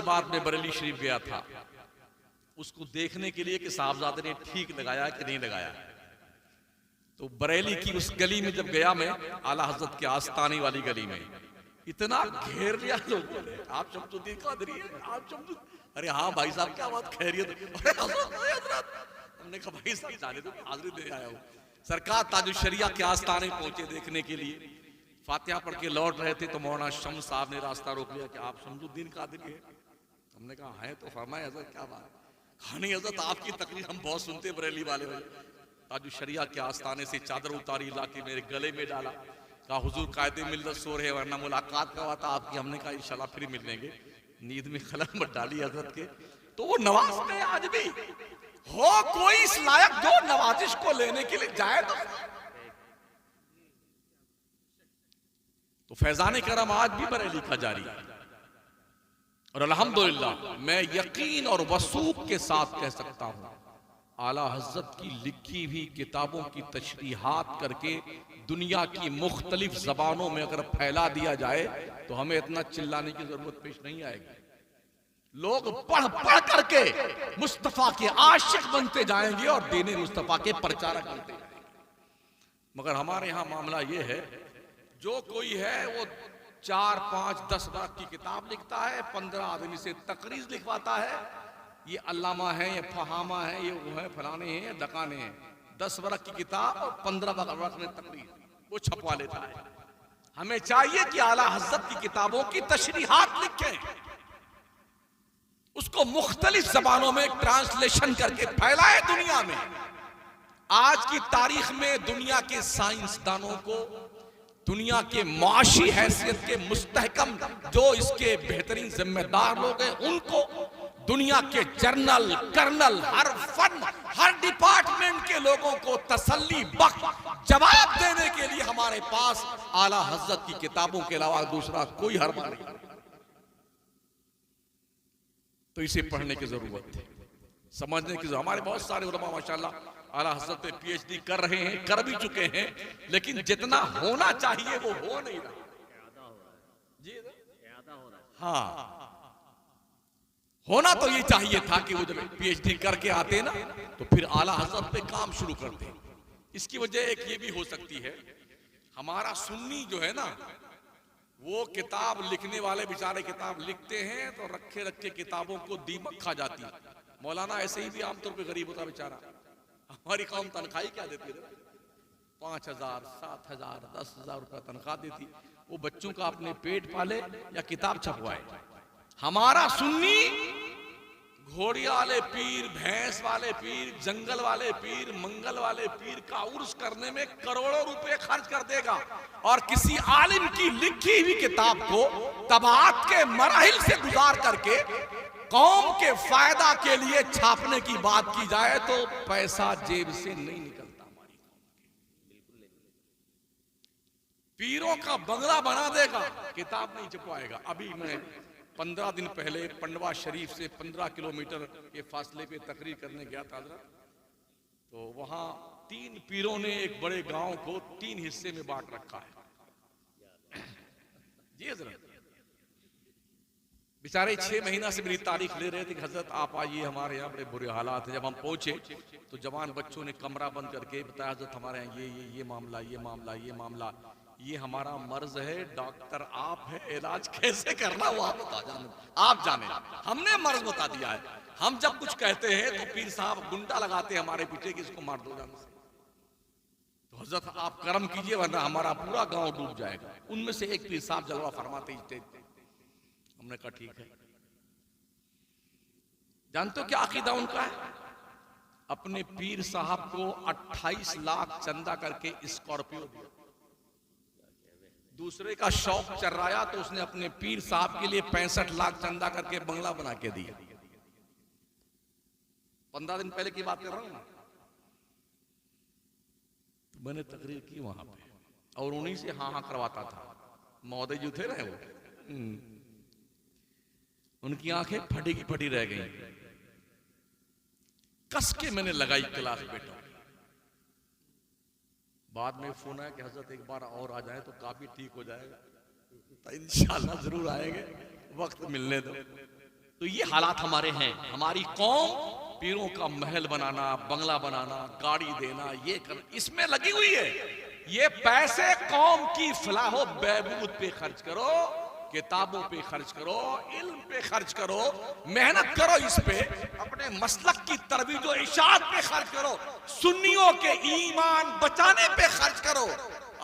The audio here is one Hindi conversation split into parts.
बाद में बरेली शरीफ गया था उसको देखने के लिए कि साहबजादे ने ठीक लगाया कि नहीं लगाया। तो बरेली की उस गली में जब गया मैं, आला हजरत के आस्तानी वाली गली में, इतना घेर लिया लोगों ने, आप शमसुद्दीन कादरी हैं, आप शमसुद्दीन, अरे हाँ भाई साहब क्या बात, खैरियत? अरे हजरत, हमने कहा भाई साहब जाने दो, हाजिरी दे आया हूँ। सरकार ताजुल शरिया के आस्ताने पहुंचे देखने के लिए, फातिहा पढ़ के लौट रहे थे तो मौलाना शम्स साहब ने रास्ता रोक लिया कि आप शमसुद्दीन कादरी है? हमने कहा है। तो फरमाए हजरत क्या बात? खानी हजरत आपकी तकरीर हम बहुत सुनते बरेली वाले हो। ताजुल शरिया के आस्ताने से चादर उतारी, लाके मेरे गले में डाला, कहा हुजूर कायदे मिल्लत सो रहे वरना मुलाकात का था आपकी। हमने कहा इंशाल्लाह फिर मिलेंगे। नींद में खलल मत डाली हजरत के। तो वो नवाज में आज भी हो कोई इस लायक जो नवाजिश को लेने के लिए जाए तो फैजान करम आज भी बरेली का जारी है। और अल्हम्दुलिल्लाह मैं यकीन और वसूख के साथ कह सकता हूं, आला हजरत की लिखी हुई किताबों की तशरीहात करके दुनिया की मुख्तलिफ जबानों में अगर फैला दिया जाए तो हमें इतना चिल्लाने की जरूरत पेश नहीं आएगी। लोग पढ़ पढ़ करके मुस्तफा के आशिक बनते जाएंगे और दीन मुस्तफा के प्रचारक बनते जाएंगे। मगर हमारे यहां मामला यह है, जो कोई है वो 4, 5, 10 वर्ष की किताब लिखता है, 15 आदमी से तकरीर लिखवाता है, ये अल्लामा है, ये फहामा है, ये वो है, फलाने हैं, डकाने हैं। 10 वर्ष की किताब और 15 वर्ष में तकरीर वो छपवा लेता है। हमें चाहिए कि आला हज़रत की किताबों की तशरीहात लिखें, उसको मुख्तलिफ जबानों में ट्रांसलेशन करके फैलाए दुनिया में। आज की तारीख में दुनिया के साइंसदानों को, दुनिया के माशी हैसियत के मुस्तहकम जो इसके बेहतरीन जिम्मेदार लोग हैं, उनको दुनिया के जर्नल, कर्नल, हर फन, हर डिपार्टमेंट के लोगों को तसल्ली बख्श जवाब देने के लिए हमारे पास आला हज़रत की किताबों के अलावा दूसरा कोई हरबा नहीं। तो इसे पढ़ने की जरूरत है, समझने की जरूरत। हमारे बहुत सारे उलमा माशाअल्लाह आला हज़रत पे पीएचडी कर रहे हैं, कर भी चुके हैं, लेकिन जितना होना चाहिए वो हो नहीं रहा। जी हाँ, होना तो ये चाहिए था कि वो जब पीएचडी करके आते ना तो फिर आला हज़रत पे काम शुरू करते। इसकी वजह एक ये भी हो सकती है, हमारा सुन्नी जो है ना, वो किताब लिखने वाले बेचारे किताब लिखते हैं तो रखे रखे किताबों को दीमक खा जाती है। मौलाना ऐसे ही भी आमतौर पे गरीब होता बेचारा। हमारी कौम तनख्वाही क्या देती है? 5,000, 7,000, 10,000 रुपया तनख्वाह देती। वो बच्चों का अपने पेट पाले या किताब छपवाए। हमारा सुन्नी घोड़ी वाले पीर, भैंस वाले पीर, जंगल वाले पीर, मंगल वाले पीर का उर्स करने में करोड़ों रुपए खर्च कर देगा और किसी आलिम की लिखी हुई किताब को तबात के मराहिल से गुजार करके कौम के फायदा के लिए छापने की बात की जाए तो पैसा जेब से नहीं निकलता। हमारी कौम पीरों का बंगला बना देगा, किताब नहीं छपवाएगा। अभी मैं 15 दिन पहले पंडवा शरीफ से 15 किलोमीटर के फासले पे तकरीर करने गया था हज़रत। तो वहां 3 पीरों ने एक बड़े गांव को 3 हिस्से में बांट रखा है। जी हज़रत, बेचारे 6 महीना से मेरी तारीख ले रहे थे कि हज़रत आप आइए, हमारे यहाँ बड़े बुरे हालात हैं। जब हम पहुंचे तो जवान बच्चों ने कमरा बंद करके बताया, हज़रत हमारे यहाँ ये मामला, ये मामला, ये मामला, ये हमारा मर्ज है, डॉक्टर आप है, इलाज कैसे करना वो आप जाने। हमने मर्ज बता दिया है। हम जब कुछ कहते हैं तो पीर साहब गुंडा लगाते हैं हमारे पीछे कि इसको मार दो जान से। तो हज़रत आप कर्म कीजिए वरना हमारा पूरा गांव डूब जाएगा। उनमें से एक पीर साहब जलवा फरमाते ही, हमने कहा ठीक है। जानते हो क्या अकीदा उनका है? अपने पीर साहब को 28 लाख चंदा करके स्कॉर्पियो दिया। दूसरे का शौक चर्राया तो उसने अपने पीर साहब के लिए 65 लाख चंदा करके बंगला बना के दिया। 15 दिन पहले की बात कर रहा हूं ना। तो मैंने तकरीर की वहां पे और उन्हीं से हाँ करवाता था। महोदय जो थे ना वो, उनकी आंखें फटी की फटी रह गई। कस के मैंने लगाई क्लास बेटा। बाद में फोन आया कि हज़रत एक बार और आ जाए तो काफी ठीक हो जाएगा। तो इंशाल्लाह जरूर आएंगे, वक्त मिलने दो। तो ये हालात हमारे हैं। हमारी कौम पीरों का महल बनाना, बंगला बनाना, गाड़ी देना, ये कर, इसमें लगी हुई है। ये पैसे कौम की फलाह व बहबूद पे खर्च करो, किताबों पे खर्च करो, इल्म पे खर्च करो, मेहनत करो, इस पे अपने मसलक की तरबीज व इशाअत पे खर्च करो, सुन्नियों के ईमान बचाने पे खर्च करो।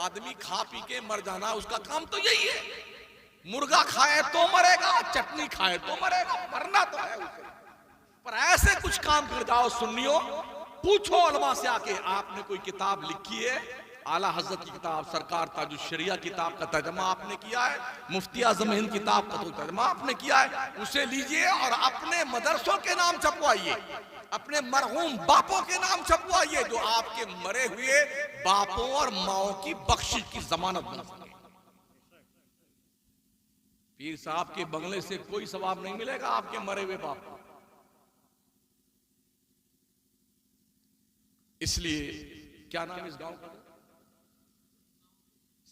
आदमी खा पी के मर जाना उसका काम तो यही है। मुर्गा खाए तो मरेगा, चटनी खाए तो मरेगा, मरना तो है उसे। पर ऐसे कुछ काम कर जाओ सुन्नियों, पूछो उलमा से आके, आपने कोई किताब लिखी है? आला हजरत की किताब, सरकार ताजुश शरिया किताब का तर्जमा आपने किया है, मुफ्ती आजम हिंद किताब का तो तर्जमा आपने किया है, उसे लीजिए और अपने मदरसों के नाम छपवाइए, अपने मरहूम बापों के नाम छपवाइए, जो आपके मरे हुए बापों और माओ की बख्शिश की जमानत बना सके। पीर साहब के बंगले से कोई सवाब नहीं मिलेगा आपके मरे हुए बाप को। इसलिए क्या नाम इस गांव का?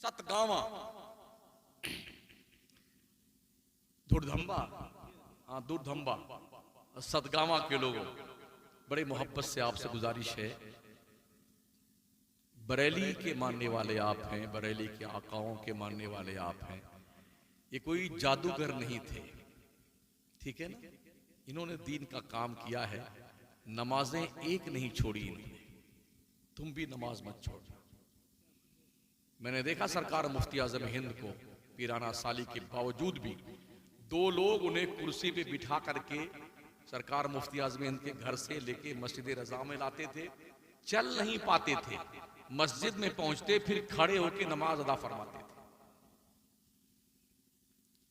सतगावा, दुर्धंबा। हाँ, दुर्धंबा। सतगावा के लोगों, बड़े मोहब्बत से आपसे गुजारिश है, बरेली के मानने वाले आप हैं, बरेली के आकाओं के मानने वाले आप हैं। ये कोई जादूगर नहीं थे, ठीक है ना? इन्होंने दीन का काम किया है, नमाजें एक नहीं छोड़ी इन्होंने। तुम भी नमाज मत छोड़। मैंने देखा सरकार मुफ्ती आजम हिंद को पीराना साली के बावजूद भी 2 लोग उन्हें कुर्सी पे बिठा करके सरकार मुफ्ती आजम हिंद के घर से लेके मस्जिद रजा में लाते थे। चल नहीं पाते थे, मस्जिद में पहुंचते फिर खड़े होकर नमाज अदा फरमाते थे।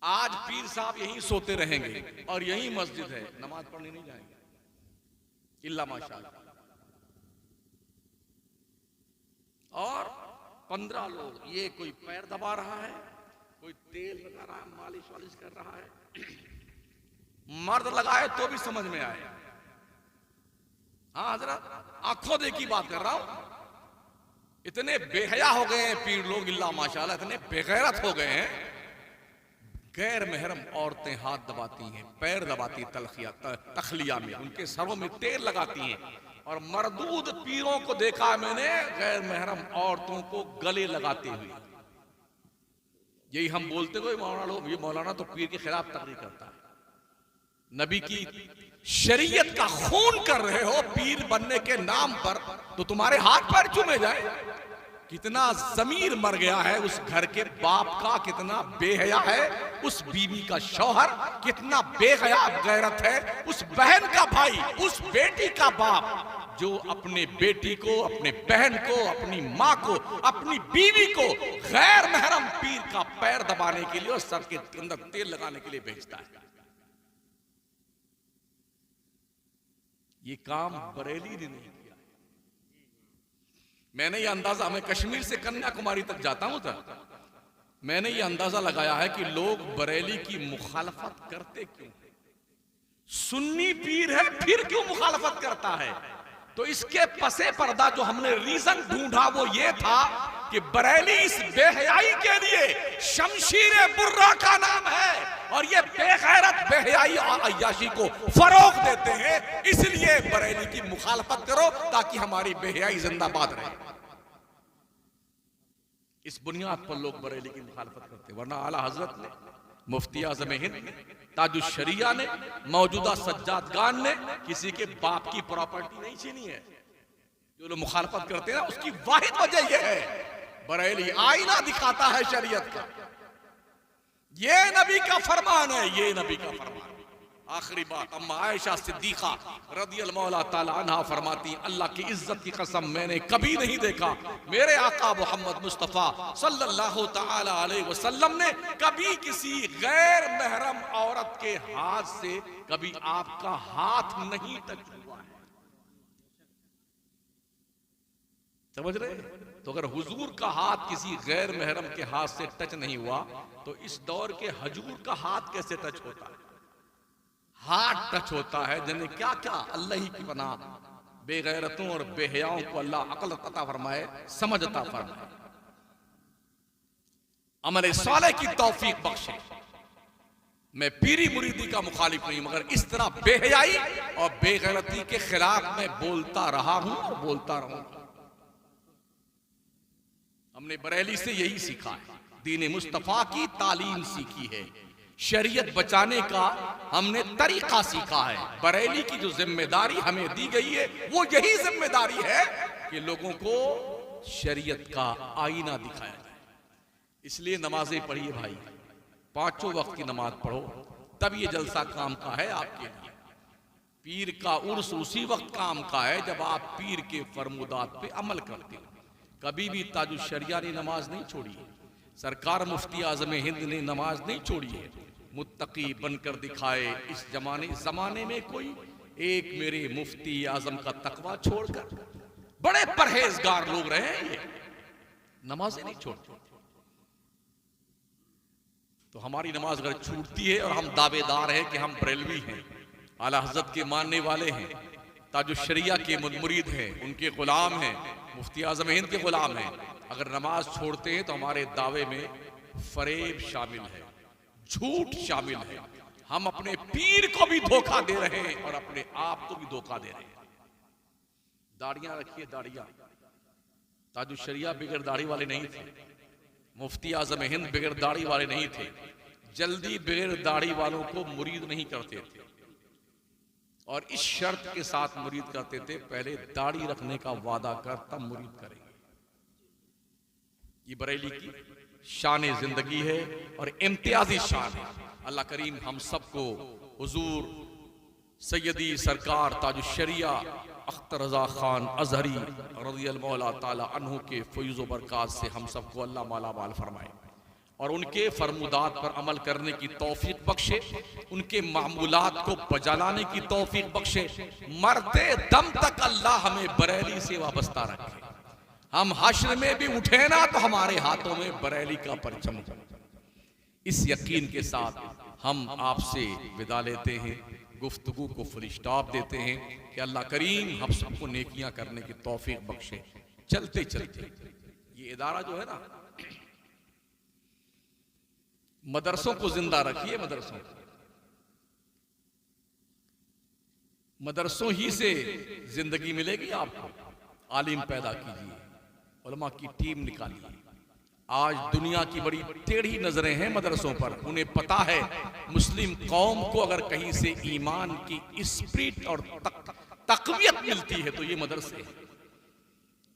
आज पीर साहब यहीं सोते रहेंगे और यहीं मस्जिद है, नमाज पढ़ने नहीं जाएंगे इल्ला माशाअल्लाह। और 15 लोग, ये कोई पैर दबा रहा है, कोई तेल लगा रहा है, मालिश वालिश कर रहा है। मर्द लगाए तो भी समझ में आए। हाँ जरा आंखों देखी बात कर रहा हूं। इतने बेहया हो गए हैं पीर लोग इल्ला माशाअल्लाह, इतने बेगैरत हो गए हैं। गैर महरम औरतें हाथ दबाती हैं, पैर दबाती तखलिया में, उनके सरों में तेल लगाती हैं। और मरदूद पीरों को देखा मैंने गैर महरम औरतों को गले लगाते हुए। यही हम बोलते हुए ये मौलाना तो पीर के खिलाफ तकरीर करता है। नबी की शरीयत का खून कर रहे हो पीर बनने के नाम पर, तो तुम्हारे हाथ पैर चूमे जाए। कितना जमीर मर गया है उस घर के बाप का, कितना बेहया है उस बीवी का शौहर, कितना बेहया गैरत है उस बहन का भाई, उस बेटी का बाप जो अपने बेटी को, अपने बहन को, अपनी माँ को, अपनी बीवी को गैर महरम पीर का पैर दबाने के लिए और सर के अंदर तेल लगाने के लिए भेजता है। ये काम बरेली ने नहीं किया। मैंने ये अंदाजा, मैं कश्मीर से कन्याकुमारी तक जाता हूं तो मैंने ये अंदाजा लगाया है कि लोग बरेली की मुखालफत करते क्यों? सुन्नी पीर है फिर क्यों मुखालफत करता है? तो इसके पसे पर्दा जो हमने रीजन ढूंढा वो ये था कि बरेली इस बेहयाई के लिए शमशीर बुर्रा का नाम है और ये बेगैरत बेहयाई और अय्याशी को फरोग देते हैं। इसलिए बरेली की मुखालफत करो ताकि हमारी बेहयाई जिंदाबाद रहे। इस बुनियाद पर लोग बरेली की मुखालफत करते, वरना आला हजरत ने, मुफ्ती आजम हिंद ने, ताजुश शरिया ने, मौजूदा सज्जाद खान ने किसी के बाप की प्रॉपर्टी नहीं छीनी है। जो लोग मुखालफत करते हैं ना, उसकी वाहिद वजह यह है बरेली आईना दिखाता है शरीयत का। ये नबी का फरमान है, ये नबी का फरमान। आखिरी बात, अम्मा आयशा सिद्दीका रदियल्लाहु ताला अन्हा फरमाती, अल्लाह की इज्जत की कसम मैंने कभी नहीं देखा मेरे आका मोहम्मद मुस्तफा सल्लल्लाहु ताला अलैहि वसल्लम ने कभी किसी गैर महरम औरत के हाथ से कभी आपका हाथ नहीं टच हुआ है। समझ रहे? तो अगर हुजूर का हाथ किसी गैर महरम के हाथ से टच नहीं हुआ तो इस दौर के हजूर का हाथ कैसे टच होता है? हाथ टच होता है जिन्हें क्या क्या अल्लाह ही की पनाह बेगैरतों और बेहयाओं को अल्लाह अक्ल अता फरमाए, समझ अता फरमाए, अमल साले की तौफीक बख्शे। मैं पीरी मुरीदी का मुखालिफ नहीं, मगर इस तरह बेहयाई और बेगैरती के खिलाफ मैं बोलता रहा हूं और बोलता रहूंगा। हमने बरेली से यही सीखा है, दीन मुस्तफा की तालीम सीखी है, शरीयत बचाने का हमने तरीका सीखा है। बरेली की जो जिम्मेदारी हमें दी गई है वो यही जिम्मेदारी है कि लोगों को शरीयत का आईना दिखाया जाए। इसलिए नमाजें पढ़िए भाई, पांचों वक्त की नमाज पढ़ो, तब ये जलसा काम का है आपके लिए। पीर का उर्स उसी वक्त काम का है जब आप पीर के फरमुदात पे अमल करते हो। कभी भी ताजुल शरिया ने नमाज नहीं छोड़ी है, सरकार मुफ्ती आजम हिंद ने नमाज नहीं छोड़ी है। मुत्तकी बनकर दिखाए इस जमाने में कोई एक मेरे मुफ्ती आजम का तकवा छोड़कर। बड़े परहेजगार लोग रहे हैं ये, नमाजें नहीं छोड़ते। तो हमारी नमाज अगर छूटती है और हम दावेदार हैं कि हम बरेलवी हैं, आला हजरत के मानने वाले हैं, ताजुल शरिया के मुरीद हैं, उनके गुलाम हैं, मुफ्ती आजम हिंद के गुलाम हैं, अगर नमाज छोड़ते हैं तो हमारे दावे में फरेब शामिल है, झूठ शामिल है। हम अपने पीर को भी धोखा दे रहे हैं और अपने आप को भी धोखा दे रहे हैं। दाढ़ियां रखिए, दाढ़ियां। ताजुल शरिया बिगड़ दाढ़ी वाले नहीं थे, मुफ्ती आजम हिंद बिगड़ दाढ़ी वाले नहीं थे। जल्दी बिगड़ दाढ़ी वालों को मुरीद नहीं करते थे और इस शर्त के साथ मुरीद करते थे, पहले दाढ़ी रखने का वादा कर तब मुरीद करेंगे। ये बरेली की शान जिंदगी है और इम्तियाजी शान है। अल्लाह करीम हम सबको हुजूर सैयदी सरकार ताजुल शरिया अख्तर रजा खान अजहरी रज़ियल्लाहु मौला ताला अन्हु के फैज़ व बरक़ात से हम सबको अल्लाह माला माल फरमाए और उनके फरमुदात पर अमल करने की तौफीक बख्शे, उनके मामूलात को बजालाने की तौफीक बख्शे। मरते दम तक अल्लाह हमें बरेली से वाबस्ता रखे। हम हश्र में भी उठे ना तो हमारे हाथों में बरेली का परचम हो। इस यकीन के साथ हम आपसे विदा लेते हैं, गुफ्तगू को फुल स्टॉप देते हैं कि अल्लाह करीम हम सबको नेकियां करने की तौफीक बख्शे। चलते चलते ये इदारा जो है ना, मदरसों को जिंदा रखिए। मदरसों ही से जिंदगी मिलेगी आपको। आलिम पैदा कीजिए, उलमा की टीम निकालिए। आज दुनिया की बड़ी टेढ़ी नजरें हैं मदरसों पर। उन्हें पता है मुस्लिम कौम को अगर कहीं से ईमान की स्पिरिट और तकवियत मिलती है तो ये मदरसे हैं।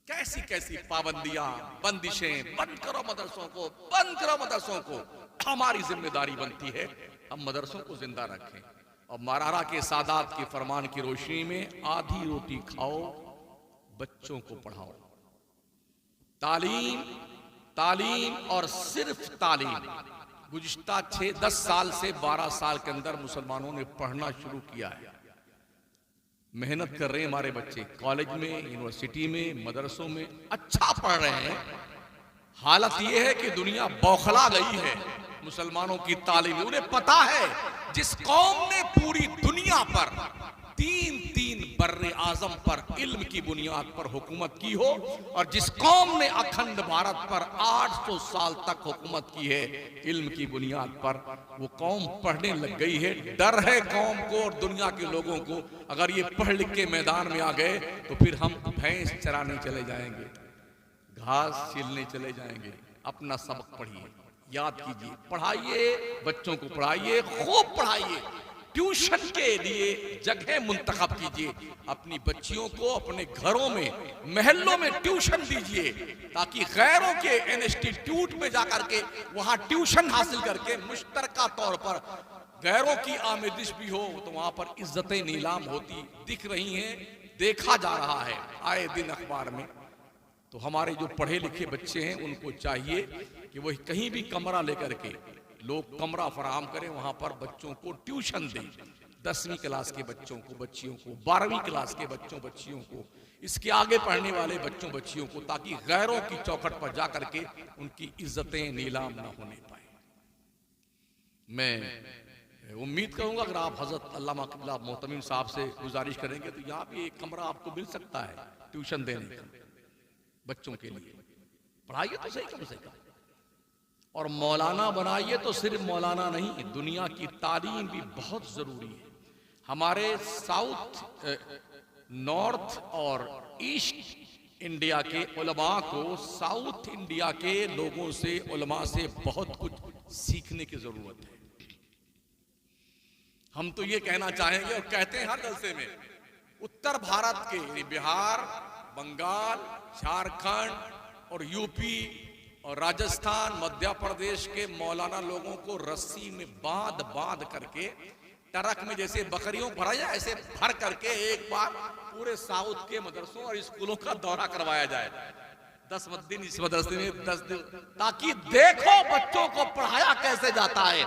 कैसी कैसी पाबंदियां, बंदिशें, बंद करो मदरसों को, बंद करो मदरसों को। हमारी जिम्मेदारी बनती है हम मदरसों को जिंदा रखें और मरारा के सादात के फरमान की रोशनी में आधी रोटी खाओ, बच्चों को पढ़ाओ। तालीम, तालीम और सिर्फ तालीम। गुज़िश्ता 6-10 साल से 12 साल के अंदर मुसलमानों ने पढ़ना शुरू किया है। मेहनत कर रहे हैं हमारे बच्चे, कॉलेज में, यूनिवर्सिटी में, मदरसों में अच्छा पढ़ रहे हैं। हालत यह है कि दुनिया बौखला गई है मुसलमानों की तालीम। उन्हें पता है जिस कौम ने पूरी दुनिया पर 3 बर्रे आजम पर इल्म की बुनियाद पर हुकूमत की हो और जिस कौम ने अखंड भारत पर 800 साल तक हुकूमत की है इल्म की बुनियाद पर, वो कौम पढ़ने लग गई है। डर है कौम को और दुनिया के लोगों को, अगर ये पढ़ लिख के मैदान में आ गए तो फिर हम भैंस चराने चले जाएंगे, घास छीलने चले जाएंगे। अपना सबक पढ़िए, याद कीजिए, पढ़ाइए, बच्चों को पढ़ाइए, खूब पढ़ाइए। ट्यूशन के लिए जगह मुंतखब कीजिए। अपनी बच्चियों को अपने घरों में, महल्लों में ट्यूशन दीजिए ताकि गैरों के इंस्टीट्यूट में जाकर के वहां ट्यूशन हासिल करके मुश्तरका तौर पर गैरों की आमेदिश भी हो, तो वहां पर इज्जतें नीलाम होती दिख रही हैं, देखा जा रहा है आए दिन अखबार में। तो हमारे जो पढ़े लिखे बच्चे हैं उनको चाहिए कि वह कहीं भी कमरा लेकर के लोग कमरा फराहम करें, वहां पर बच्चों को ट्यूशन दें। 10वीं क्लास के बच्चों को, बच्चियों को, 12वीं क्लास के बच्चों बच्चियों को, इसके आगे पढ़ने वाले बच्चों बच्चियों को, ताकि गैरों की चौखट पर जाकर के उनकी इज्जतें नीलाम न होने पाए। मैं उम्मीद करूंगा अगर आप हजरत अल्लामा क़िबला मोहतमिम साहब से गुजारिश करेंगे तो यहाँ भी एक कमरा आपको मिल सकता है ट्यूशन देने का बच्चों के लिए। पढ़ाइए तो सही कम से कम। और मौलाना बनाइए तो सिर्फ मौलाना नहीं, दुनिया की तालीम भी बहुत जरूरी है। हमारे साउथ, नॉर्थ और ईस्ट इंडिया के उलमा को साउथ इंडिया के लोगों से, उलमा से बहुत कुछ सीखने की जरूरत है। हम तो ये कहना चाहेंगे और कहते हैं हर जलसे में, उत्तर भारत के यानी बिहार, बंगाल, झारखंड और यूपी और राजस्थान, मध्य प्रदेश के मौलाना लोगों को रस्सी में बांध बांध करके ट्रक में जैसे बकरियों भरा जाए ऐसे भर करके एक बार पूरे साउथ के मदरसों और स्कूलों का दौरा करवाया जाए। 10 दिन इस मदरसे में, 10 दिन, ताकि देखो बच्चों को पढ़ाया कैसे जाता है।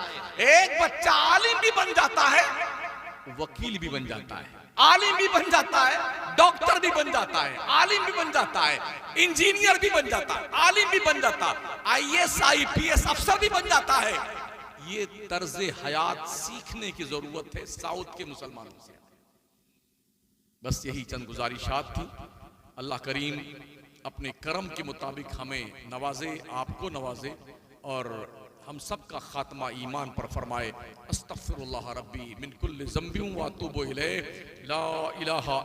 एक बच्चा आलिम भी बन जाता है, वकील भी बन जाता है, आलिम भी बन जाता है, डॉक्टर भी बन जाता है, आलिम भी बन जाता है, इंजीनियर भी बन जाता है, आलिम भी बन जाता है, IAS IPS अफसर भी बन जाता है। ये तर्ज हयात सीखने की जरूरत है साउथ के मुसलमानों से। बस यही चंद गुजारिशात थी। अल्लाह करीम अपने करम के मुताबिक हमें नवाजे, आपको नवाजे और हम सब का खात्मा ईमान पर फरमाए। अस्तगफिरुल्लाह रब्बी मिन कुल्लि ज़ंबिन व अतूबु इलैह, ला इलाहा